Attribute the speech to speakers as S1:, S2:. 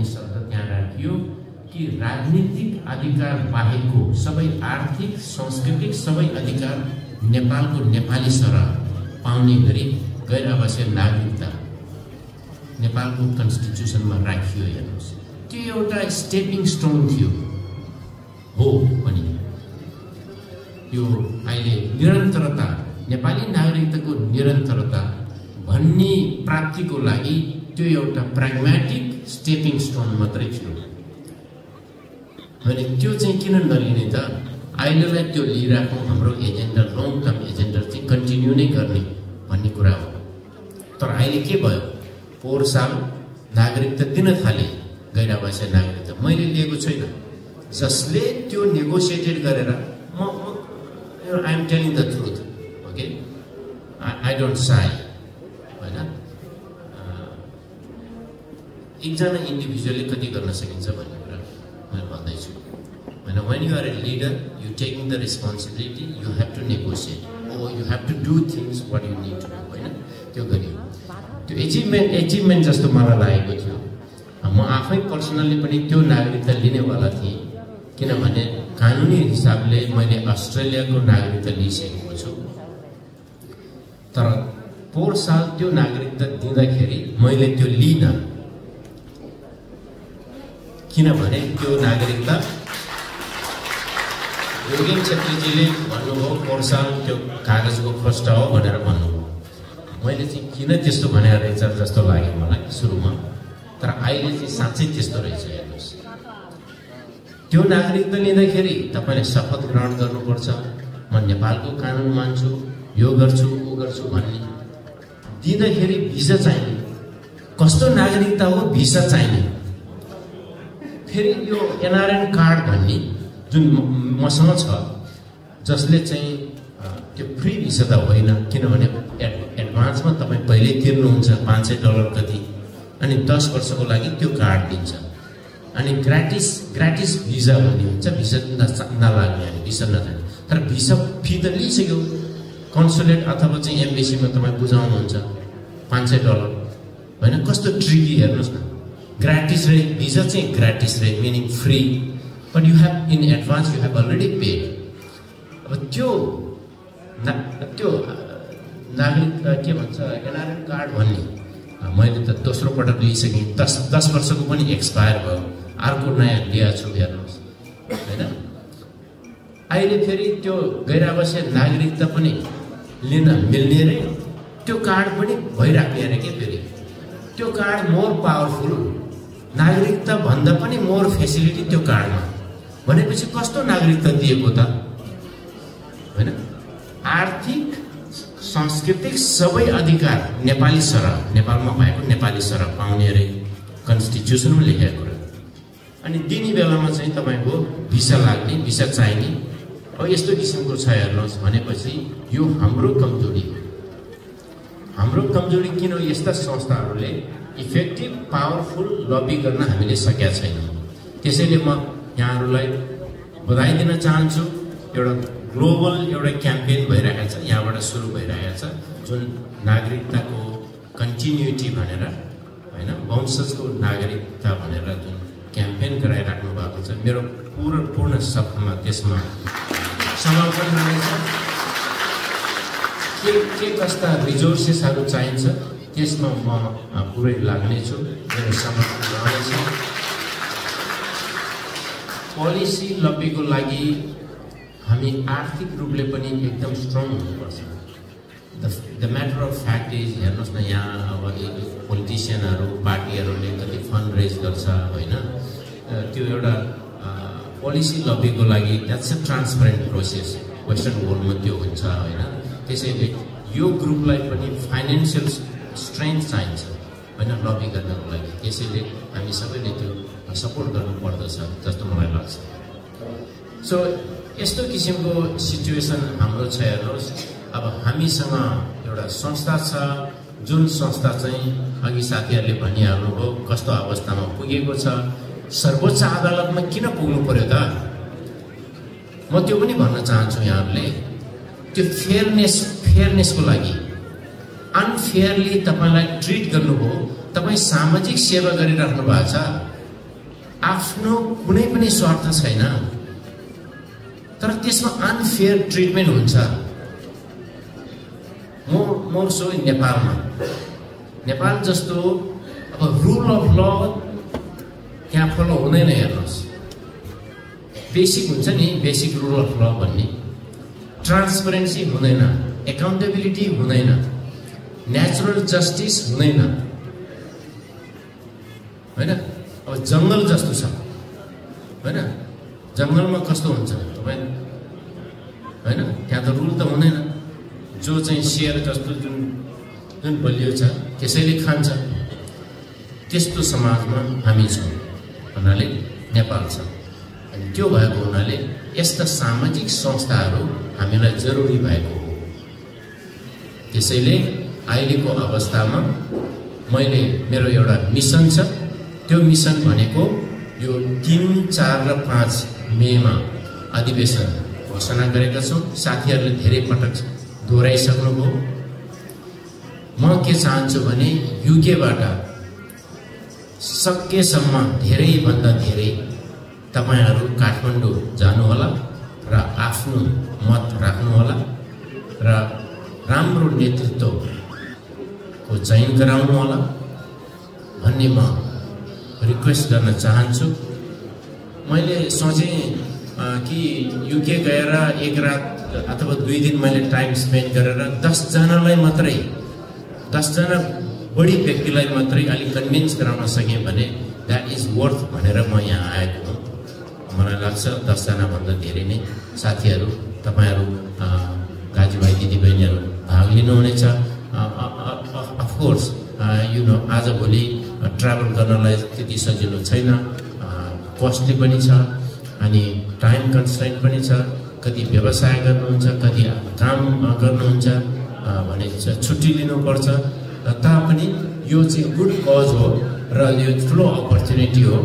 S1: शब्द त्यहाँ राखियो कि राजनीतिक अधिकार बाहेकको सबै आर्थिक सांस्कृतिक सबै अधिकार नेपालको नेपाली सरह पाउने गरी गैर आवासीय नागरिकता नेपालको कन्स्टिट्युसनमा राखियो। हेर्नुहोस्, त्यो एउटा स्टेपिङ स्टोन थियो हो पनि यो अहिले निरन्तरता नेपाली नागरिकताको निरन्तरता भन्ने प्राप्तिको लागि त्यो एउटा प्राग्मेटिक स्टेपिङ स्टोन मात्रै थियो। भने त्यो चाहिँ किन नलिने त? अहिलेलाई त्यो लिइराखौँ, हाम्रो एजेन्डा लङ टर्म एजेन्डा चाहिँ कन्टिन्यू नै गर्ने भन्ने कुरा हो। तर अहिले के भयो, पोहोर साल नागरिकता दिन थाले, गैर आवासीय नागरिकता मैले लिएको छैन। जसले त्यो नेगोसिएटेड गरेर I am telling the truth, okay, I don't say, होइन। एकजना इन्डिभिजुअली कति गर्न सकिन्छ भन्ने कुरा मैले भन्दैछु, होइन। when you are a leader, you taking the responsibility, you have to negotiate or you have to do things what you need to do, होइन। त्यो गरियो, त्यो एचिभमेन्ट जस्तो मलाई लागेको थियो। म आफै पर्सनल्ली पनि त्यो नागरिकता लिनेवाला थिएँ, किनभने कानुनी हिसाबले मैले अस्ट्रेलियाको नागरिकता लिइसकेको छु। तर पोहोर साल त्यो नागरिकता दिँदाखेरि मैले त्यो लिइनँ, किनभने त्यो नागरिकता योगेन छेत्रीजीले भन्नुभयो पोहोर साल त्यो कागजको खोस्ट हो भनेर भन्नुभयो। मैले चाहिँ किन त्यस्तो भनेर रहेछ जस्तो लाग्यो मलाई सुरुमा, तर अहिले चाहिँ साँच्चै त्यस्तो रहेछ। हेर्नुहोस्, त्यो नागरिकता लिँदाखेरि तपाईँले शपथ ग्रहण गर्नुपर्छ, म नेपालको कानुन मान्छु, यो गर्छु ऊ गर्छु भन्ने। दिँदाखेरि भिसा चाहिने, कस्तो नागरिकता हो भिसा चाहिने। फेरि यो एनआरएन कार्ड भन्ने जुन मसँग छ, जसले चाहिँ त्यो फ्री भिसा त होइन, किनभने एडभान्समा तपाईँ पहिल्यै तिर्नुहुन्छ $500 कति, अनि 10 वर्षको लागि त्यो कार्ड दिन्छ। अनि ग्राटिस भिसा भन्ने हुन्छ, भिसा नलाग्ने, अनि भिसा नजाने। तर भिसा फी त लिइसक्यो, कन्सुलेट अथवा चाहिँ एम्बेसीमा तपाईँ बुझाउनुहुन्छ $500, होइन। कस्तो ट्रिकी हेर्नुहोस् न, ग्राटिस रेट भिसा चाहिँ gratis rate meaning free, but you have in advance you have already paid. अब त्यो नागरिक के भन्छ एनआरएन कार्ड भन्ने मैले त दोस्रो पटक लिइसकेँ, 10 वर्षको पनि एक्सपायर भयो, अर्को नयाँ लिएको छु। हेर्नुहोस्, होइन। अहिले फेरि त्यो गैर आवासीय नागरिकता पनि लिन मिल्ने रे, त्यो कार्ड पनि भइराख्ने अरे के। फेरि त्यो कार्ड मोर पावरफुल, नागरिकता भन्दा पनि मोर फेसिलिटी त्यो कार्डमा। भनेपछि कस्तो नागरिकता दिएको त, होइन। आर्थिक सांस्कृतिक सबै अधिकार नेपाली सरह, नेपालमा भएको नेपाली सरह पाउने अरे कन्स्टिट्युसनमा लेखेको कुरा। अनि दिने बेलामा चाहिँ तपाईँको भिसा लाग्ने, भिसा चाहिने, अब यस्तो किसिमको छ। हेर्नुहोस्, भनेपछि यो हाम्रो कमजोरी हो। हाम्रो कमजोरी किन? यस्ता संस्थाहरूले इफेक्टिभ पावरफुल लबी गर्न हामीले सकेका छैनौँ। त्यसैले म यहाँहरूलाई बधाई दिन चाहन्छु। एउटा ग्लोबल एउटा क्याम्पेन भइरहेको छ, यहाँबाट सुरु भइरहेको छ, जुन नागरिकताको कन्टिन्युटी भनेर, होइन, वंशजको नागरिकता भनेर जुन क्याम्पेन गराइराख्नु भएको छ। मेरो पूर्ण सपना त्यसमा समर्पण रहेछ। के कस्ता रिसोर्सेसहरू चाहिन्छ त्यसमा म पुरै लाग्नेछु, मेरो समर्पण रहनेछ। पोलिसी लबीको लागि हामी आर्थिक रूपले पनि एकदम स्ट्रङ हुनुपर्छ। The matter of fact is, हेर्नुहोस् न, यहाँ अब पोलिटिसियनहरू पार्टीहरूले कति फन्ड रेज गर्छ, होइन। त्यो एउटा पोलिसी लबीको लागि that's a transparent process, western वर्ल्डमा त्यो हुन्छ, होइन। त्यसैले यो ग्रुपलाई पनि फाइनेन्सियल स्ट्रेन्थ चाहिन्छ, होइन, लबी गर्नको लागि। त्यसैले हामी सबैले त्यो सपोर्ट गर्नुपर्दछ जस्तो मलाई लाग्छ। सो यस्तो किसिमको सिचुएसन हाम्रो छ। हेर्नुहोस्, अब हामीसँग एउटा संस्था छ, जुन संस्था चाहिँ अघि साथीहरूले भनिहाल्नुभयो कस्तो अवस्थामा पुगेको छ। सर्वोच्च अदालतमा किन पुग्नु पर्यो त? म त्यो पनि भन्न चाहन्छु यहाँहरूले। त्यो फेयरनेसको लागि अनफेयरली तपाईँलाई ट्रिट गर्नुभयो। तपाईँ सामाजिक सेवा गरिराख्नु भएको छ, आफ्नो कुनै पनि स्वार्थ छैन, तर त्यसमा अनफेयर ट्रिटमेन्ट हुन्छ। मोर सो नेपालमा, नेपाल जस्तो अब रुल अफ ल त्यहाँ फलो हुँदैन। हेर्नुहोस्, बेसिक हुन्छ नि, बेसिक रुल अफ ल भन्ने, ट्रान्सपरेन्सी हुँदैन, एकाउन्टेबिलिटी हुँदैन, नेचुरल जस्टिस हुँदैन, होइन? अब जङ्गल जस्तो छ, होइन? जङ्गलमा कस्तो हुन्छ तपाईँ, होइन? त्यहाँ त रुल त हुँदैन, जो चाहिँ शेयर जस्तो जुन बलियो छ त्यसैले खान्छ। त्यस्तो समाजमा हामी छौँ भन्नाले नेपाल छ। अनि त्यो भएको हुनाले यस्ता सामाजिक संस्थाहरू हामीलाई जरुरी भएको हो। त्यसैले अहिलेको अवस्थामा मैले मेरो एउटा मिसन छ। त्यो मिसन भनेको यो 3, 4 र 5 मेमा अधिवेशन घोषणा गरेका छौँ। साथीहरूले धेरै पटक दोहोऱ्याइसक्नुभयो। म के चाहन्छु भने युकेबाट सकेसम्म धेरैभन्दा धेरै तपाईहरू काठमाडौँ जानुहोला र आफ्नो मत राख्नुहोला र राम्रो नेतृत्वको चयन गराउनुहोला भन्ने म रिक्वेस्ट गर्न चाहन्छु। मैले सोचेँ कि युके गएर एक रात अथवा 2 दिन मैले टाइम स्पेन्ड गरेर 10 जनालाई मात्रै, 10 जना बढी व्यक्तिलाई मात्रै अलिक कन्भिन्स गराउन सकेँ भने द्याट इज वर्थ भनेर म यहाँ आएको हुँ। मलाई लाग्छ 10 जनाभन्दा धेरै नै साथीहरू, तपाईँहरू, दाजुभाइ दिदीबहिनीहरू भाग लिनुहुनेछ। अफकोर्स यु नो आजभोलि ट्राभल गर्नलाई त्यति सजिलो छैन, कस्टली पनि छ, अनि टाइम कन्स्ट्रेन्ट पनि छ। कति व्यवसाय गर्नुहुन्छ, कति काम गर्नुहुन्छ भने छुट्टी लिनुपर्छ। तापनि यो चाहिँ गुड कज हो र यो ठुलो अपर्च्युनिटी हो।